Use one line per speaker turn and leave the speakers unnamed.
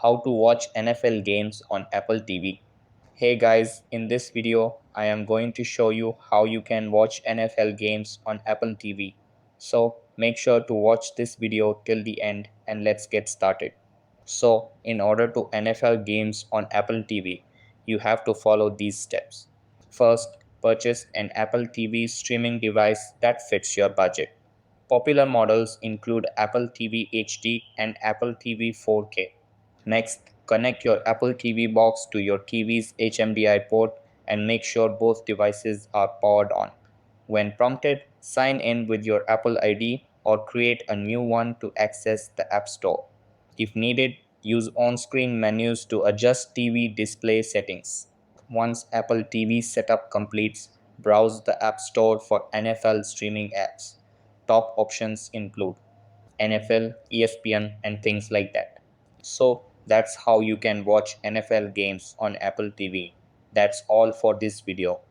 How to watch NFL games on Apple TV. Hey guys, in this video, I am going to show you how you can watch NFL games on Apple TV. So make sure to watch this video till the end and let's get started. So in order to NFL games on Apple TV, you have to follow these steps. First, purchase an Apple TV streaming device that fits your budget. Popular models include Apple TV HD and Apple TV 4K. Next, connect your Apple TV box to your TV's HMDI port and make sure both devices are powered on. When prompted, sign in with your Apple ID or create a new one to access the App Store. If needed, use on-screen menus to adjust TV display settings. Once Apple TV setup completes, browse the App Store for NFL streaming apps. Top options include NFL, ESPN, and things like that. So that's how you can watch NFL games on Apple TV. That's all for this video.